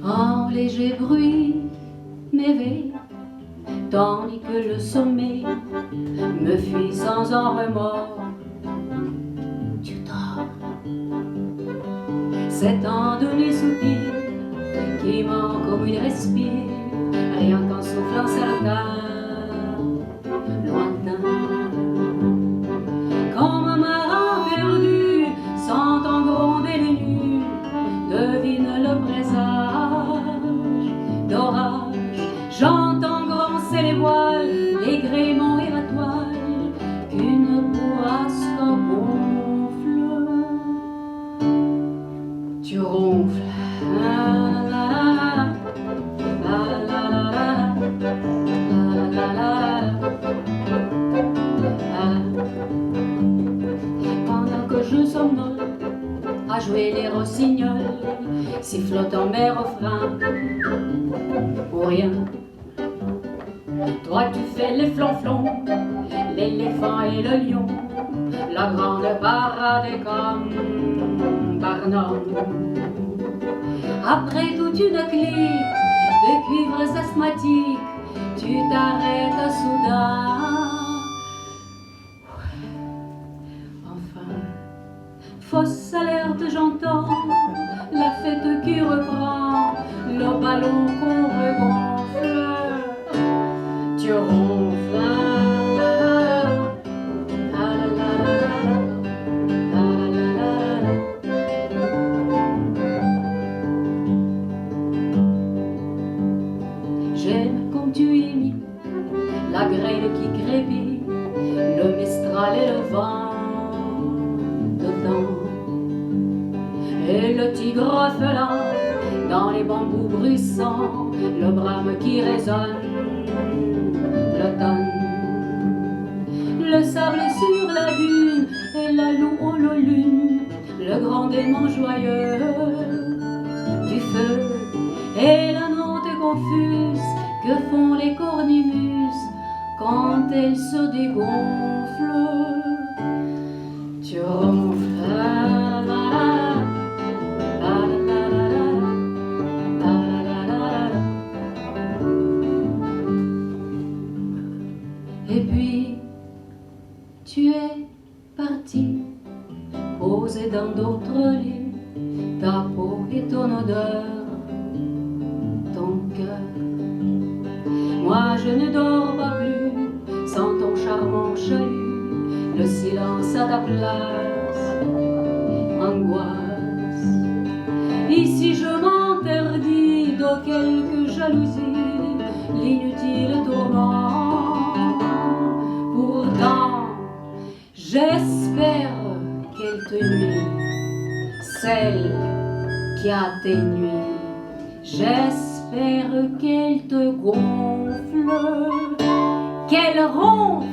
Un léger bruit m'éveille, tandis que le sommeil me fuit sans un remords. Tu dors. C'est un demi-soupir qui manque comme il respire, rien qu'en soufflant certain, lointain. Comme un marin perdu, sentant gronder les nues, devine le présage d'orage. J'entends groncer les voiles, les gréements et la toile, qu'une bourrasque gonfle. Tu ronfles. Pendant que je somnole à jouer les rossignols, sifflotant mes refrains pour rien. Toi tu fais les flonflons, l'éléphant et le lion, la grande parade comme Barnum. Après toute une clique de cuivres asthmatiques, tu t'arrêtes soudain. Enfin, fausse alerte, j'entends la fête qui reprend, le ballon qu'on regonfle. Tu ronfles. J'aime comme tu imites la grêle qui crépit, le mistral et le vent dedans, et le tigre orphelin dans les bambous bruissants, le brame qui résonne, l'automne, le sable sur la dune et la loue aux lune, le grand démon joyeux du feu et la note confuse que font les cornemuses quand elles se dégonflent. Tu ronfles. Et puis tu es parti, posé dans d'autres lits, ta peau et ton odeur, ton cœur. Moi je ne dors pas plus sans ton charmant chalut, le silence à ta place, angoisse. Ici je m'interdis de quelques jalousies, l'inutile tourment. Pourtant j'espère qu'elle te nuit, celle qui a tes nuits. J'espère qu'elle te gonfle, qu'elle ronfle.